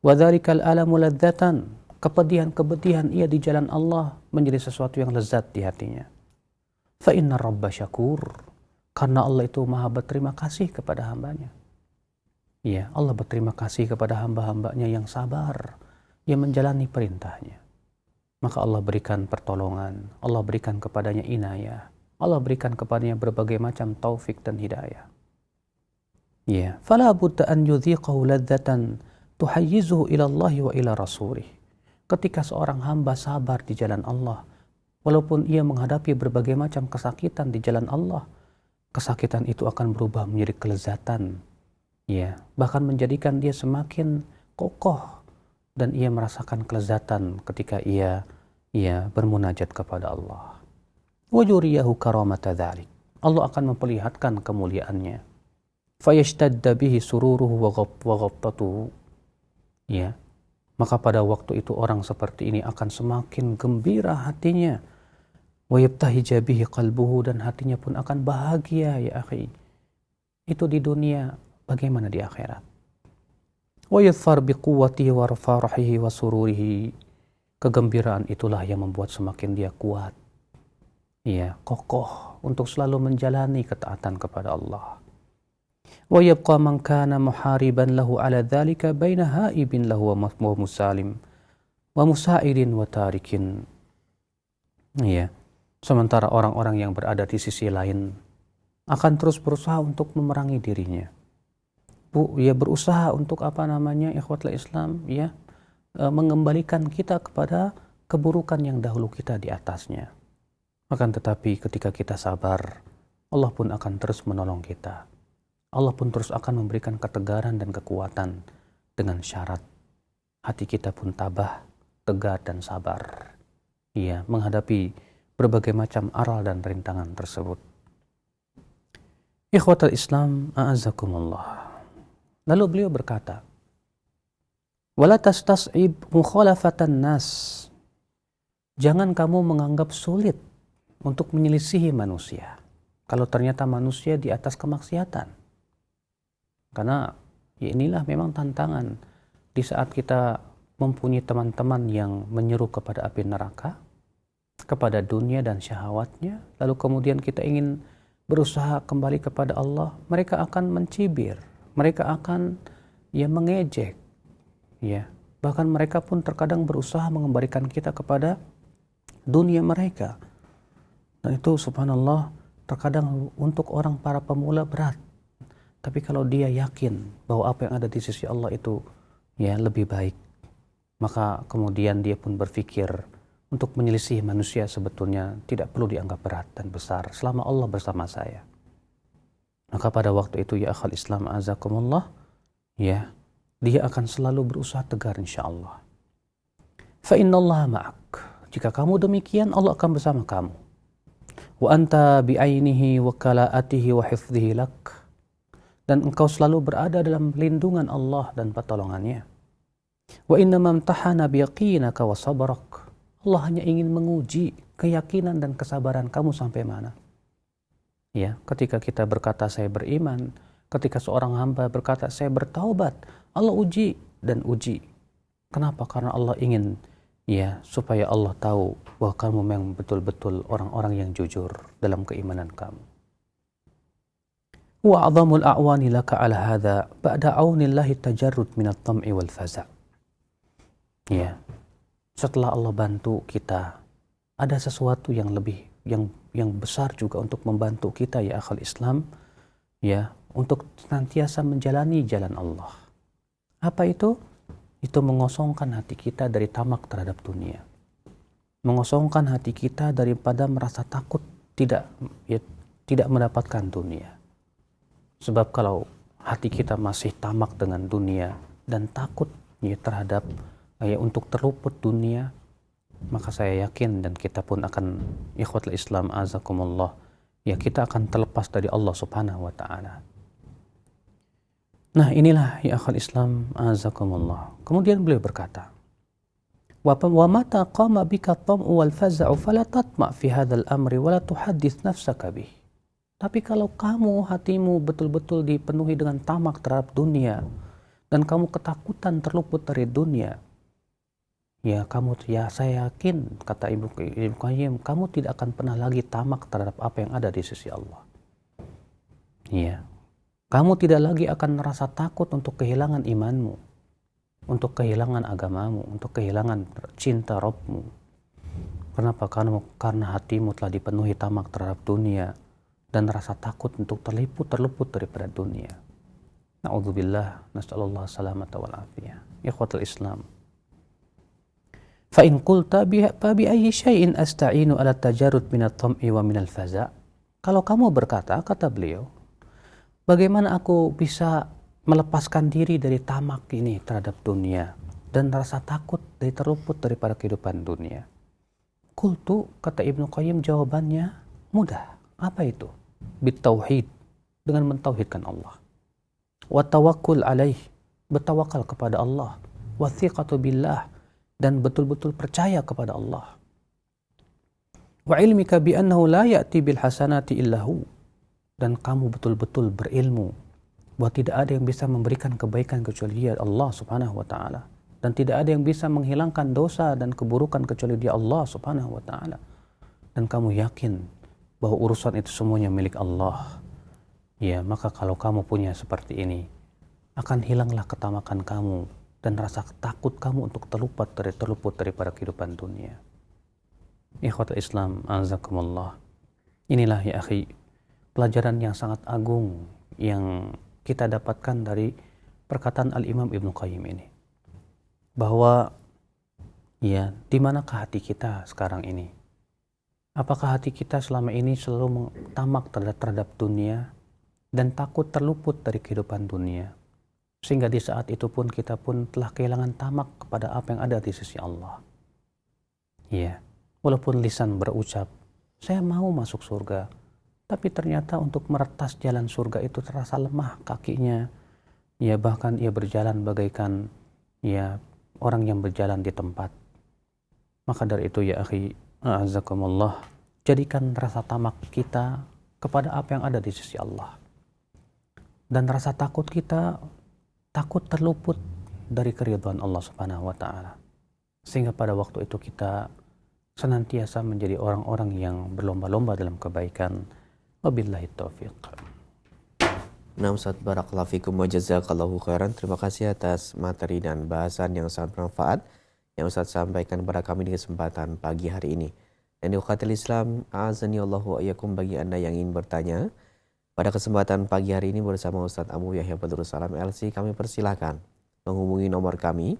Wa dzalikal alamu ladzatan, kepedihan ia di jalan Allah menjadi sesuatu yang lezat di hatinya. Fa inna rabba syakur, karena Allah itu maha berterima kasih kepada hambanya. Ya, Allah berterima kasih kepada hamba-hambanya yang sabar, yang menjalani perintahnya. Maka Allah berikan pertolongan, Allah berikan kepadanya inayah, Allah berikan kepadanya berbagai macam taufik dan hidayah. Ya, fala budda an yudhiqahu ladzatan tuhayyizuhu ila Allah wa ila rasulih. Ketika seorang hamba sabar di jalan Allah, walaupun ia menghadapi berbagai macam kesakitan di jalan Allah, kesakitan itu akan berubah menjadi kelezatan. Ya, bahkan menjadikan dia semakin kokoh dan ia merasakan kelezatan ketika ia bermunajat kepada Allah. Wajuriyahu karamata dzalik. Allah akan memperlihatkan kemuliaannya. Fayashtadda bihi sururuhu wa ghabtatuhu. Ya. Maka pada waktu itu orang seperti ini akan semakin gembira hatinya. Wa yabtahija bihi qalbuhu, dan hatinya pun akan bahagia ya akhi. Itu di dunia, bagaimana di akhirat? Wa yadhfar biquwwatihi wa farahihi wa sururihi. Kegembiraan itulah yang membuat semakin dia kuat. Ya, kokoh untuk selalu menjalani ketaatan kepada Allah. Wa yabqa man kana muhariban lahu ala dzalika baina haibin lahu wa musalim wa musa'idin wa tarikin. Ya. Sementara orang-orang yang berada di sisi lain akan terus berusaha untuk memerangi dirinya. Ya, berusaha untuk ikhwatul Islam, ya, mengembalikan kita kepada keburukan yang dahulu kita di atasnya. Akan tetapi ketika kita sabar, Allah pun akan terus menolong kita. Allah pun terus akan memberikan ketegaran dan kekuatan dengan syarat hati kita pun tabah, tegar dan sabar. Iya, menghadapi berbagai macam aral dan rintangan tersebut. Ikhwatul Islam, a'azakumullah. Lalu beliau berkata, wala tastas'ib mukhalafatan nas. Jangan kamu menganggap sulit untuk menyelisihi manusia. Kalau ternyata manusia di atas kemaksiatan. Karena ya inilah memang tantangan di saat kita mempunyai teman-teman yang menyeru kepada api neraka, kepada dunia dan syahwatnya, lalu kemudian kita ingin berusaha kembali kepada Allah, mereka akan mencibir, mereka akan mengejek, ya. Bahkan mereka pun terkadang berusaha mengembalikan kita kepada dunia mereka. Dan itu subhanallah terkadang untuk orang para pemula berat. Tapi kalau dia yakin bahwa apa yang ada di sisi Allah itu lebih baik, maka kemudian dia pun berpikir untuk menyelisih manusia sebetulnya tidak perlu dianggap berat dan besar selama Allah bersama saya. Maka pada waktu itu ya akhal Islam azakumullah, dia akan selalu berusaha tegar insyaallah. Fa innallaha ma'ak. Jika kamu demikian, Allah akan bersama kamu. Wa anta bi'ainihi wa kala'atihi wa hifdhihi lak. Dan engkau selalu berada dalam lindungan Allah dan pertolongannya. Wa innama amtahana biyaqinaka wa sabrak. Allah hanya ingin menguji keyakinan dan kesabaran kamu sampai mana. Ya, ketika kita berkata saya beriman, ketika seorang hamba berkata saya bertaubat, Allah uji dan uji. Kenapa? Karena Allah ingin supaya Allah tahu bahwa kamu memang betul-betul orang-orang yang jujur dalam keimanan kamu. Wa a'zamul a'wani laka ala hadha ba'da aunillahi tajarrud minat tam'i wal faza'. Ya. Setelah Allah bantu kita, ada sesuatu yang lebih yang besar juga untuk membantu kita ya akhal Islam, untuk senantiasa menjalani jalan Allah. Apa itu? Itu mengosongkan hati kita dari tamak terhadap dunia. Mengosongkan hati kita daripada merasa takut tidak mendapatkan dunia. Sebab kalau hati kita masih tamak dengan dunia dan takut terhadap untuk terluput dunia, maka saya yakin dan kita pun akan ikhwatul Islam azakumullah, kita akan terlepas dari Allah subhanahu wa ta'ala. Nah inilah ya akhal Islam azakumullah. Kemudian beliau berkata, wa mata qama bika tam'u wal faza'u fala tatma' fi hadzal amri wa la tuhaddits nafsaka bih. Tapi kalau kamu hatimu betul-betul dipenuhi dengan tamak terhadap dunia dan kamu ketakutan terluput dari dunia, saya yakin, kata Ibnu Qayyim, kamu tidak akan pernah lagi tamak terhadap apa yang ada di sisi Allah. Kamu tidak lagi akan merasa takut untuk kehilangan imanmu, untuk kehilangan agamamu, untuk kehilangan cinta Rabbmu. Kenapa? Karena hatimu telah dipenuhi tamak terhadap dunia dan rasa takut untuk terluput daripada dunia. Na'udzubillah, nas'alullah salamata wal afiyah. Ikhwatul Islam. Fa in qulta bi ayyi syai'in asta'inu ala tajarrud min at-tam'i wa min al-faza'. Kalau kamu berkata, kata beliau, bagaimana aku bisa melepaskan diri dari tamak ini terhadap dunia dan rasa takut dari terluput daripada kehidupan dunia? Qultu, kata Ibnu Qayyim, jawabannya mudah. Apa itu? Bitauhid, dengan mentauhidkan Allah. Wa tawakkul alaih, bertawakal kepada Allah. Wa thiqatu billah, dan betul-betul percaya kepada Allah. Wa ilmika bi annahu la ya'ti bil hasanati illahu, dan kamu betul-betul berilmu bahwa tidak ada yang bisa memberikan kebaikan kecuali Dia, Allah Subhanahu wa taala, dan tidak ada yang bisa menghilangkan dosa dan keburukan kecuali Dia, Allah Subhanahu wa taala. Dan kamu yakin bahwa urusan itu semuanya milik Allah. Maka kalau kamu punya seperti ini, akan hilanglah ketamakan kamu dan rasa takut kamu untuk terluput daripada kehidupan dunia. Ikhwatul Islam azakumullah. Inilah ya akhi, pelajaran yang sangat agung yang kita dapatkan dari perkataan Al-Imam Ibnu Qayyim ini. Bahwa di manakah hati kita sekarang ini? Apakah hati kita selama ini selalu tamak terhadap dunia dan takut terluput dari kehidupan dunia, sehingga di saat itu pun kita pun telah kehilangan tamak kepada apa yang ada di sisi Allah? Walaupun lisan berucap, saya mau masuk surga, tapi ternyata untuk meretas jalan surga itu terasa lemah kakinya. Bahkan ia berjalan bagaikan orang yang berjalan di tempat. Maka dari itu ya akhi, a'azakumullah, jadikan rasa tamak kita kepada apa yang ada di sisi Allah. Dan rasa takut kita, takut terluput dari keridhaan Allah Subhanahu wa taala. Sehingga pada waktu itu kita senantiasa menjadi orang-orang yang berlomba-lomba dalam kebaikan. Wabillahi taufiq. Nah, Ustaz, barakallahu fikum wa jazakallahu khairan. Terima kasih atas materi dan bahasan yang sangat bermanfaat yang Ustaz sampaikan kepada kami di kesempatan pagi hari ini. Dan di ukhatil Islam, a'azani Allahu wa iyyakum, bagi Anda yang ingin bertanya pada kesempatan pagi hari ini bersama Ustaz Abu Yahya Badrus Salam LC, kami persilahkan menghubungi nomor kami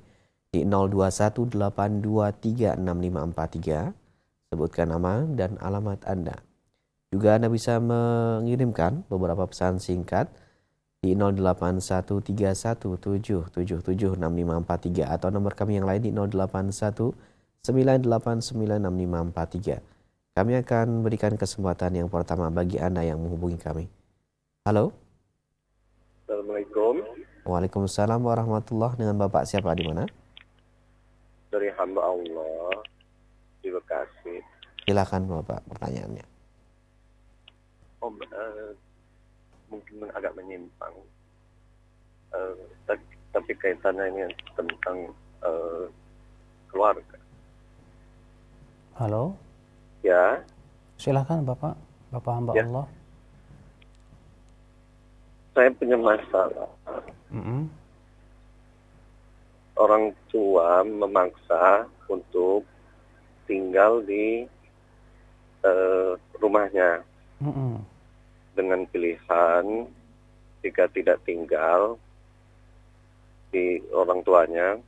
di 0218236543. Sebutkan nama dan alamat Anda. Juga Anda bisa mengirimkan beberapa pesan singkat di 081317776543 atau nomor kami yang lain di 0819896543. Kami akan berikan kesempatan yang pertama bagi Anda yang menghubungi kami. Halo. Assalamualaikum. Waalaikumsalam warahmatullahi. Dengan Bapak siapa, di mana? Dari hamba Allah di Bekasi. Silakan Bapak pertanyaannya. Mungkin agak menyimpang, tapi kaitannya ini tentang keluarga. Halo. Ya. Silakan Bapak hamba Ya. Allah. Saya punya masalah. Orang tua memaksa untuk tinggal di rumahnya dengan pilihan jika tidak tinggal di orang tuanya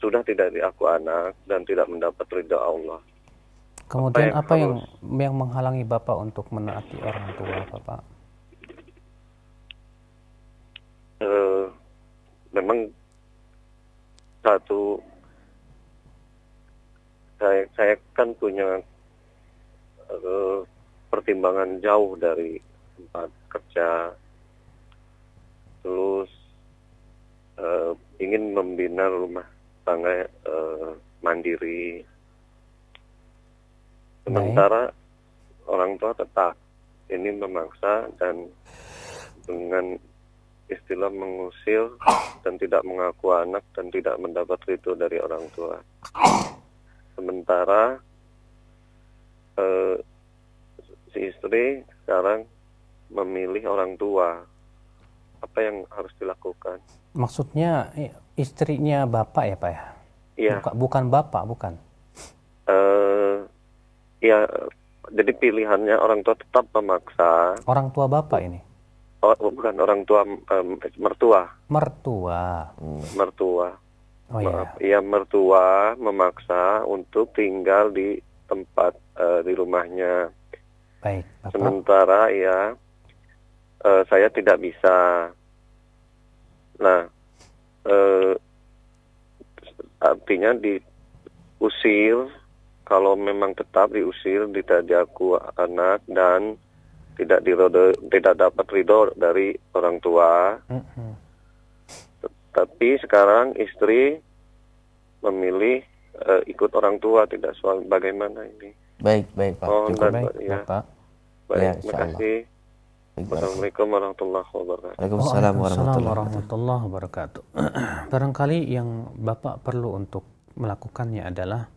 sudah tidak diaku anak dan tidak mendapat ridha Allah. Kemudian apa yang menghalangi Bapak untuk menaati orang tua Bapak? Memang satu, saya kan punya pertimbangan jauh dari tempat kerja, terus ingin membina rumah tangga mandiri. Sementara orang tua tetap ini memaksa dan dengan istilah mengusir dan tidak mengaku anak dan tidak mendapat ridho dari orang tua. Sementara si istri sekarang memilih orang tua. Apa yang harus dilakukan? Maksudnya istrinya Bapak ya Pak ya? Iya. Bukan Bapak, bukan? Ya, jadi pilihannya orang tua tetap memaksa. Orang tua Bapak ini? Oh, bukan orang tua, mertua. Mertua. Mertua. Oh Maaf, iya, mertua memaksa untuk tinggal di tempat di rumahnya. Baik, Bapak. Sementara ya saya tidak bisa. Nah, artinya diusir. Kalau memang tetap diusir, tidak diaku anak dan tidak dapat ridho dari orang tua. Tapi sekarang istri memilih ikut orang tua, tidak suami. Bagaimana ini? Baik Pak. Cukup baik, ya. Bapak. Baik, Ya, terima kasih. Assalamualaikum warahmatullahi wabarakatuh. Waalaikumsalam warahmatullahi wabarakatuh. Barangkali yang Bapak perlu untuk melakukannya adalah,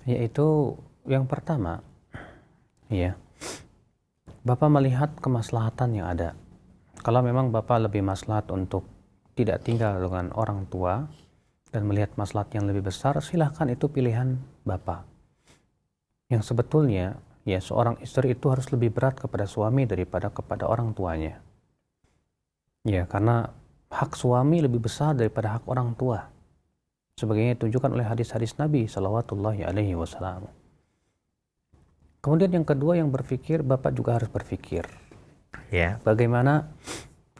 yaitu yang pertama, ya, Bapak melihat kemaslahatan yang ada. Kalau memang Bapak lebih maslahat untuk tidak tinggal dengan orang tua dan melihat maslahat yang lebih besar, silahkan, itu pilihan Bapak. Yang sebetulnya, ya, seorang istri itu harus lebih berat kepada suami daripada kepada orang tuanya. Ya, karena hak suami lebih besar daripada hak orang tua. Sebagaimana ditunjukkan oleh hadis-hadis Nabi Sallallahu Alaihi Wasallam. Kemudian yang kedua, yang berpikir, Bapak juga harus berpikir, ya, bagaimana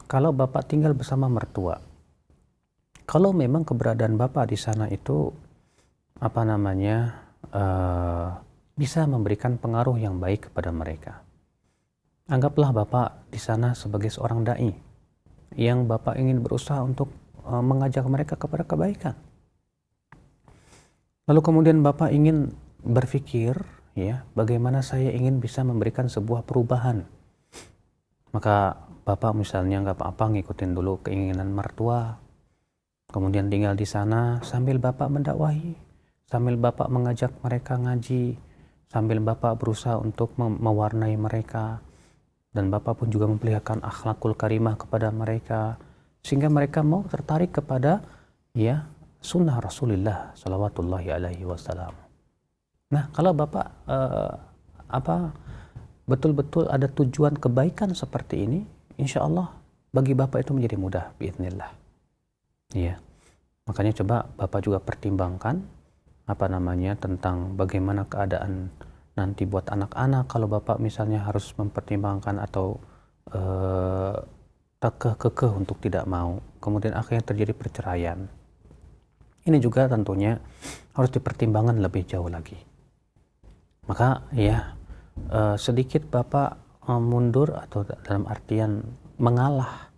kalau Bapak tinggal bersama mertua. Kalau memang keberadaan Bapak di sana itu bisa memberikan pengaruh yang baik kepada mereka. Anggaplah Bapak di sana sebagai seorang dai yang Bapak ingin berusaha untuk mengajak mereka kepada kebaikan. Lalu kemudian Bapak ingin berpikir, ya, bagaimana saya ingin bisa memberikan sebuah perubahan. Maka Bapak misalnya nggak apa-apa ngikutin dulu keinginan mertua, kemudian tinggal di sana sambil Bapak mendakwahi, sambil Bapak mengajak mereka ngaji, sambil Bapak berusaha untuk mewarnai mereka, dan Bapak pun juga memperlihatkan akhlakul karimah kepada mereka, sehingga mereka mau tertarik kepada, ya, sunnah Rasulullah salawatullahi alaihi wasallam. Nah, kalau Bapak betul-betul ada tujuan kebaikan seperti ini, insya Allah bagi Bapak itu menjadi mudah biidznillah. Iya. Makanya coba Bapak juga pertimbangkan tentang bagaimana keadaan nanti buat anak-anak kalau Bapak misalnya harus mempertimbangkan atau kekeh untuk tidak mau, kemudian akhirnya terjadi perceraian. Ini juga tentunya harus dipertimbangkan lebih jauh lagi. Maka ya sedikit Bapak mundur atau dalam artian mengalah,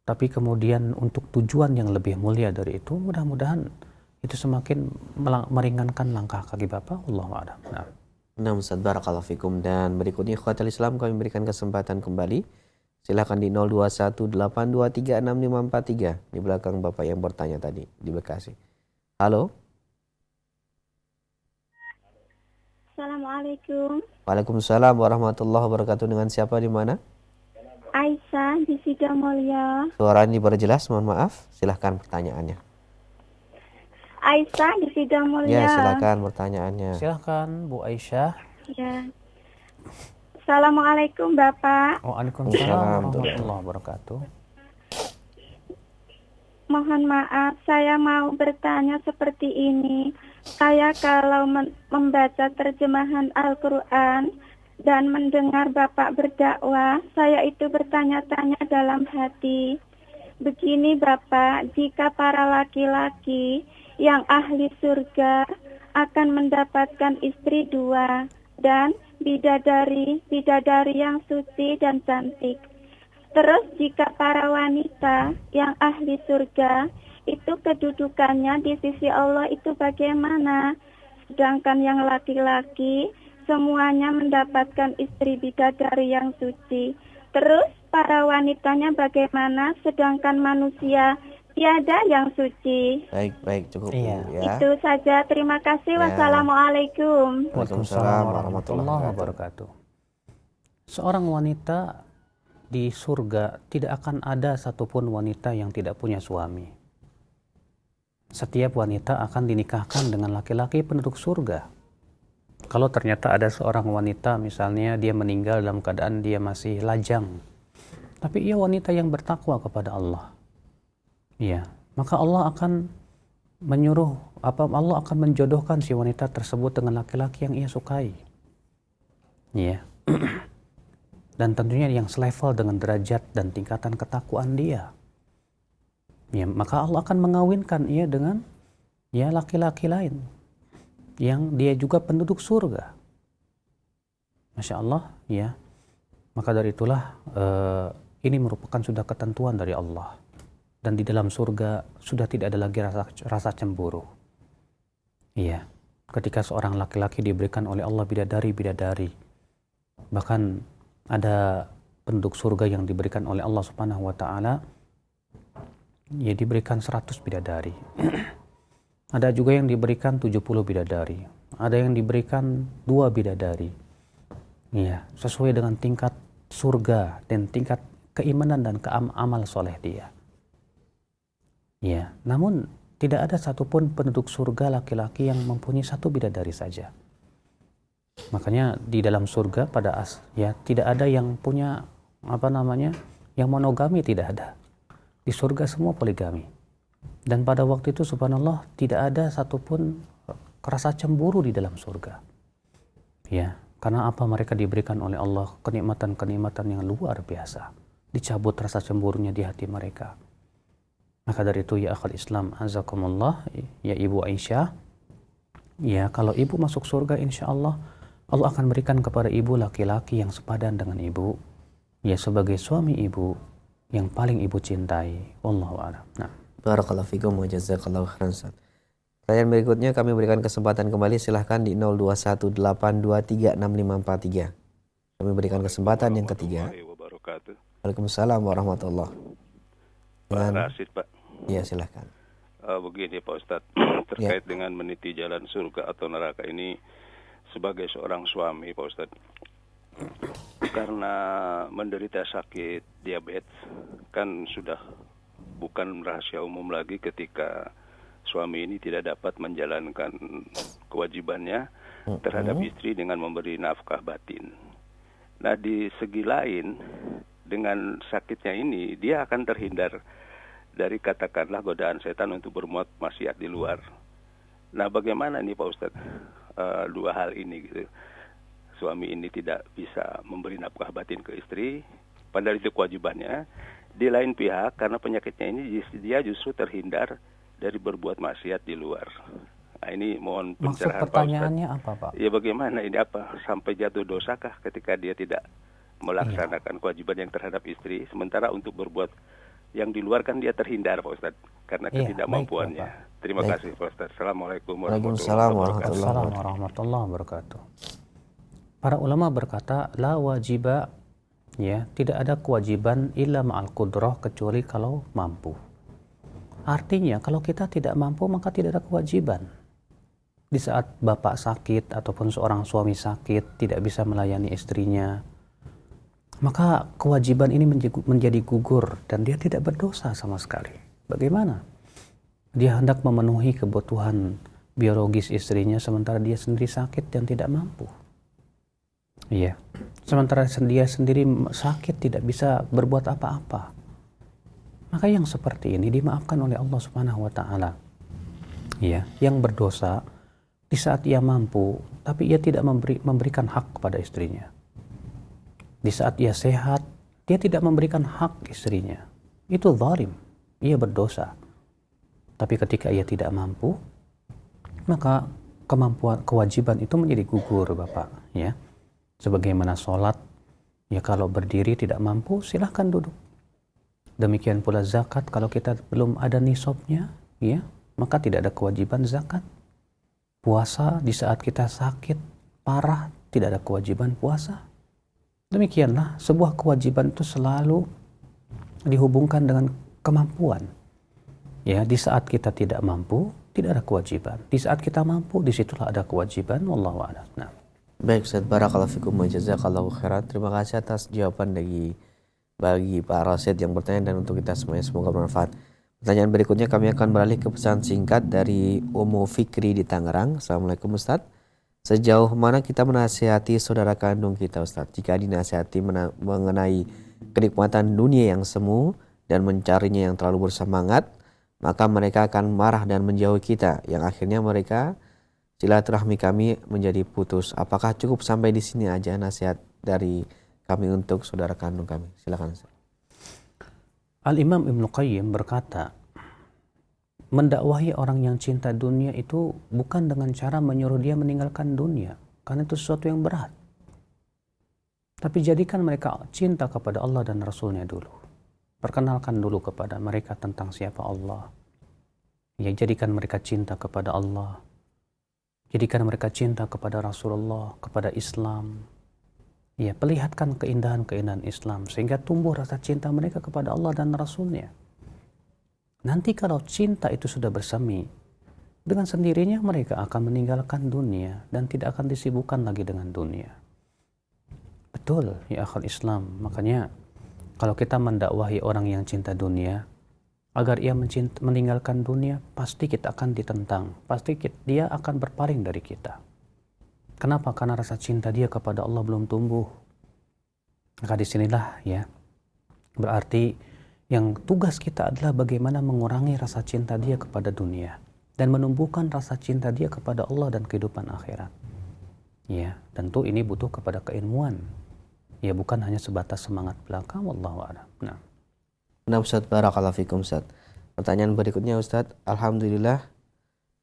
tapi kemudian untuk tujuan yang lebih mulia dari itu, mudah-mudahan itu semakin meringankan langkah kaki Bapak. Wallahu a'lam. Nah, Ustaz, barakallahu fikum. Dan berikutnya ikhwatal Islam, kami berikan kesempatan kembali. Silakan di 0218236543 di belakang Bapak yang bertanya tadi di Bekasi. Halo. Assalamualaikum. Waalaikumsalam warahmatullahi wabarakatuh. Dengan siapa di mana? Aisyah di Sidomulyo. Suaranya diperjelas, mohon maaf. Silahkan pertanyaannya. Aisyah di Sidomulyo. Ya, silakan pertanyaannya. Silahkan Bu Aisyah. Ya. Assalamualaikum Bapak. Waalaikumsalam warahmatullahi wabarakatuh. Mohon maaf, saya mau bertanya seperti ini. Saya kalau membaca terjemahan Al-Quran dan mendengar Bapak berdakwah, saya itu bertanya-tanya dalam hati. Begini Bapak, jika para laki-laki yang ahli surga akan mendapatkan istri 2 dan bidadari yang suci dan cantik. Terus jika para wanita yang ahli surga itu kedudukannya di sisi Allah itu bagaimana? Sedangkan yang laki-laki semuanya mendapatkan istri bidadari yang suci. Terus para wanitanya bagaimana? Sedangkan manusia tiada yang suci. Baik, cukup Iya. ya. Itu saja, terima kasih. Ya. Wassalamualaikum. Waalaikumsalam warahmatullahi wabarakatuh. Seorang wanita di surga tidak akan ada satupun wanita yang tidak punya suami. Setiap wanita akan dinikahkan dengan laki-laki penduduk surga. Kalau ternyata ada seorang wanita misalnya dia meninggal dalam keadaan dia masih lajang, tapi ia wanita yang bertakwa kepada Allah, iya, maka Allah akan Allah akan menjodohkan si wanita tersebut dengan laki-laki yang ia sukai, iya. Dan tentunya yang selevel dengan derajat dan tingkatan ketakwaan dia. Ya, maka Allah akan mengawinkan ia dengan laki-laki lain yang dia juga penduduk surga. Masya Allah, ya. Maka dari itulah ini merupakan sudah ketentuan dari Allah. Dan di dalam surga sudah tidak ada lagi rasa cemburu. Iya. Ketika seorang laki-laki diberikan oleh Allah bidadari, bahkan ada penduduk surga yang diberikan oleh Allah Subhanahu wa taala, ya diberikan 100 bidadari. Ada juga yang diberikan 70 bidadari. Ada yang diberikan 2 bidadari. Ya, sesuai dengan tingkat surga dan tingkat keimanan dan amal soleh dia. Ya, namun tidak ada satupun penduduk surga laki-laki yang mempunyai 1 bidadari saja. Makanya di dalam surga tidak ada yang punya yang monogami, tidak ada. Di surga semua poligami. Dan pada waktu itu subhanallah tidak ada satupun rasa cemburu di dalam surga. Ya, karena apa? Mereka diberikan oleh Allah kenikmatan-kenikmatan yang luar biasa. Dicabut rasa cemburunya di hati mereka. Maka dari itu ya akhal Islam azakumullah, ya Ibu Aisyah, ya kalau ibu masuk surga insya Allah akan berikan kepada ibu laki-laki yang sepadan dengan ibu, ya sebagai suami ibu yang paling ibu cintai. Wallahu a'lam. Nah. Barakallahu fikum wa jazakallahu khairan. Pertanyaan berikutnya kami berikan kesempatan kembali, silahkan di 0218236543. Kami berikan kesempatan yang ketiga. Waalaikumsalam warahmatullahi wabarakatuh. Pak Rasid, Pak. Ya, silahkan. Begini Pak Ustadz, terkait dengan meniti jalan surga atau neraka ini sebagai seorang suami Pak Ustadz, karena menderita sakit diabetes, kan sudah bukan rahasia umum lagi ketika suami ini tidak dapat menjalankan kewajibannya terhadap istri dengan memberi nafkah batin. Nah, di segi lain, dengan sakitnya ini dia akan terhindar dari katakanlah godaan setan untuk berbuat maksiat di luar. Nah, bagaimana nih Pak Ustadz dua hal ini gitu? Suami ini tidak bisa memberi nafkah batin ke istri, padahal itu kewajibannya. Di lain pihak, karena penyakitnya ini dia justru terhindar dari berbuat maksiat di luar. Nah, ini mohon pencerahan Maksud pertanyaannya apa, Pak? Ya, bagaimana ini, apa sampai jatuh dosakah ketika dia tidak melaksanakan kewajiban yang terhadap istri, sementara untuk berbuat yang di luar kan dia terhindar Pak Ustadz karena ketidakmampuannya. Terima kasih Pak Ustadz. Assalamualaikum warahmatullahi wabarakatuh. Para ulama berkata, la wajiba, ya, tidak ada kewajiban illa ma'al qudrah, kecuali kalau mampu. Artinya kalau kita tidak mampu maka tidak ada kewajiban. Di saat bapak sakit ataupun seorang suami sakit tidak bisa melayani istrinya, maka kewajiban ini menjadi gugur dan dia tidak berdosa sama sekali. Bagaimana? Dia hendak memenuhi kebutuhan biologis istrinya sementara dia sendiri sakit dan tidak mampu. Iya. Sementara dia sendiri sakit tidak bisa berbuat apa-apa. Maka yang seperti ini dimaafkan oleh Allah Subhanahu wa taala. Iya, yang berdosa di saat ia mampu tapi ia tidak memberikan hak kepada istrinya. Di saat ia sehat, dia tidak memberikan hak istrinya. Itu zalim, ia berdosa. Tapi ketika ia tidak mampu, maka kewajiban itu menjadi gugur, Bapak. Ya, sebagaimana sholat, ya kalau berdiri tidak mampu, silahkan duduk. Demikian pula zakat, kalau kita belum ada nisabnya, ya, maka tidak ada kewajiban zakat. Puasa di saat kita sakit parah, tidak ada kewajiban puasa. Demikianlah, sebuah kewajiban itu selalu dihubungkan dengan kemampuan. Ya, di saat kita tidak mampu, tidak ada kewajiban. Di saat kita mampu, disitulah ada kewajiban. Wallahu a'lam. Nah. Baik, Ustaz, barakallahu fikum wa jazakallahu khairan. Terima kasih atas jawaban bagi Pak Rasid yang bertanya dan untuk kita semuanya, semoga bermanfaat. Pertanyaan berikutnya kami akan beralih ke pesan singkat dari Umu Fikri di Tangerang. Assalamualaikum Ustaz. Sejauh mana kita menasihati saudara kandung kita Ustaz? Jika dinasihati mengenai kenikmatan dunia yang semu dan mencarinya yang terlalu bersemangat, maka mereka akan marah dan menjauhi kita, yang akhirnya mereka silaturahmi kami menjadi putus. Apakah cukup sampai di sini aja nasihat dari kami untuk saudara kandung kami? Silakan Ustaz. Al-Imam Ibnu Qayyim berkata, mendakwahi orang yang cinta dunia itu bukan dengan cara menyuruh dia meninggalkan dunia, karena itu sesuatu yang berat. Tapi jadikan mereka cinta kepada Allah dan Rasulnya dulu. Perkenalkan dulu kepada mereka tentang siapa Allah. Ya, jadikan mereka cinta kepada Allah. Jadikan mereka cinta kepada Rasulullah, kepada Islam. Ya, perlihatkan keindahan-keindahan Islam sehingga tumbuh rasa cinta mereka kepada Allah dan Rasulnya. Nanti kalau cinta itu sudah bersemi, dengan sendirinya mereka akan meninggalkan dunia dan tidak akan disibukkan lagi dengan dunia. Betul, ya akhal Islam. Makanya kalau kita mendakwahi orang yang cinta dunia, agar ia meninggalkan dunia, pasti kita akan ditentang. Pasti dia akan berpaling dari kita. Kenapa? Karena rasa cinta dia kepada Allah belum tumbuh. Maka disinilah ya, berarti yang tugas kita adalah bagaimana mengurangi rasa cinta dia kepada dunia dan menumbuhkan rasa cinta dia kepada Allah dan kehidupan akhirat. Ya, tentu ini butuh kepada keilmuan. Ya, bukan hanya sebatas semangat belaka. Wallahu a'lam. Nah, Ustaz, barakallahu fikum Ustaz. Pertanyaan berikutnya Ustaz, alhamdulillah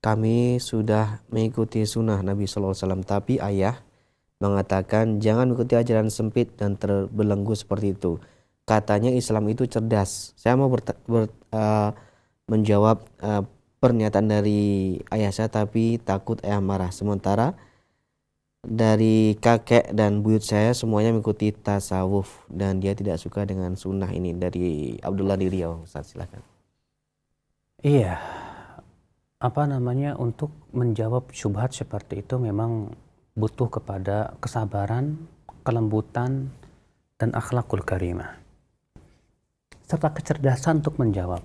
kami sudah mengikuti sunnah Nabi SAW, tapi ayah mengatakan jangan mengikuti ajaran sempit dan terbelenggu seperti itu. Katanya Islam itu cerdas. Saya mau menjawab pernyataan dari ayah saya tapi takut ayah marah. Sementara dari kakek dan buyut saya semuanya mengikuti tasawuf dan dia tidak suka dengan sunnah ini. Dari Abdullah di Riau, Ustaz, silakan. Iya, untuk menjawab syubhat seperti itu memang butuh kepada kesabaran, kelembutan, dan akhlakul karimah, serta kecerdasan untuk menjawab.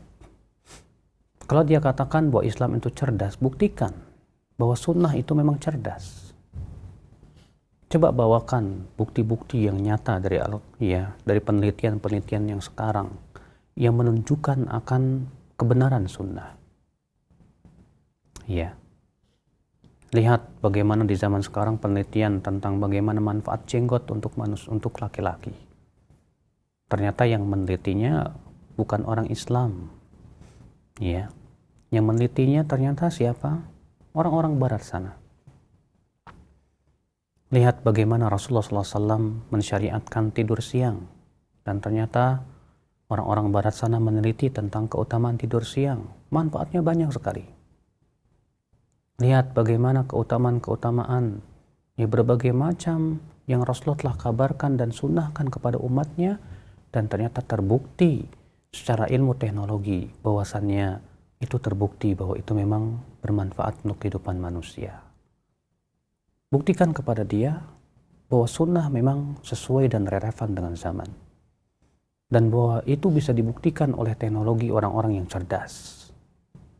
Kalau dia katakan bahwa Islam itu cerdas, buktikan bahwa sunnah itu memang cerdas. Coba bawakan bukti-bukti yang nyata dari penelitian-penelitian yang sekarang yang menunjukkan akan kebenaran sunnah. Ya. Lihat bagaimana di zaman sekarang penelitian tentang bagaimana manfaat jenggot untuk laki-laki. Ternyata yang menelitinya bukan orang Islam. Ya. Yang menelitinya ternyata siapa? Orang-orang barat sana. Lihat bagaimana Rasulullah SAW mensyariatkan tidur siang. Dan ternyata orang-orang barat sana meneliti tentang keutamaan tidur siang. Manfaatnya banyak sekali. Lihat bagaimana keutamaan-keutamaan berbagai macam yang Rasulullah telah kabarkan dan sunnahkan kepada umatnya. Dan ternyata terbukti secara ilmu teknologi bahwasannya itu terbukti bahwa itu memang bermanfaat untuk kehidupan manusia. Buktikan kepada dia bahwa sunnah memang sesuai dan relevan dengan zaman. Dan bahwa itu bisa dibuktikan oleh teknologi orang-orang yang cerdas.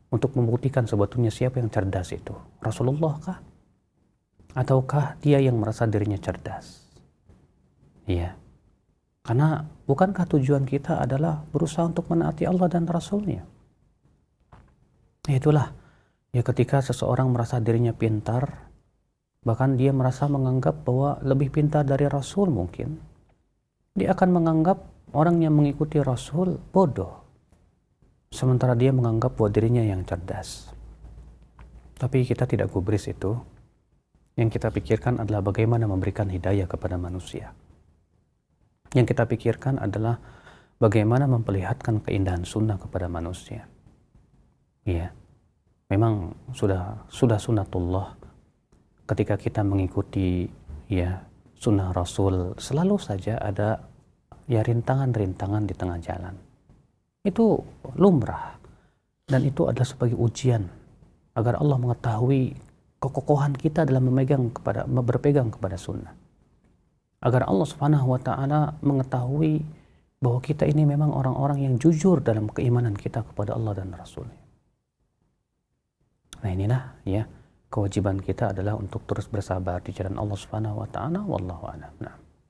Untuk membuktikan sebetulnya siapa yang cerdas itu. Rasulullah kah? Ataukah dia yang merasa dirinya cerdas? Iya. Karena bukankah tujuan kita adalah berusaha untuk menaati Allah dan Rasulnya? Itulah. Ya ketika seseorang merasa dirinya pintar, bahkan dia merasa menganggap bahwa lebih pintar dari Rasul mungkin, dia akan menganggap orang yang mengikuti Rasul bodoh. Sementara dia menganggap bahwa dirinya yang cerdas. Tapi kita tidak gubris itu. Yang kita pikirkan adalah bagaimana memberikan hidayah kepada manusia. Yang kita pikirkan adalah bagaimana memperlihatkan keindahan sunnah kepada manusia. Iya, memang sudah sunnatullah. Ketika kita mengikuti sunnah Rasul, selalu saja ada rintangan-rintangan di tengah jalan. Itu lumrah. Dan itu adalah sebagai ujian agar Allah mengetahui kekokohan kita dalam berpegang kepada sunnah. Agar Allah Subhanahu wa taala mengetahui bahwa kita ini memang orang-orang yang jujur dalam keimanan kita kepada Allah dan Rasul-Nya. Nah inilah kewajiban kita adalah untuk terus bersabar di jalan Allah Subhanahu wa taala. Wallahu a'lam. Nah.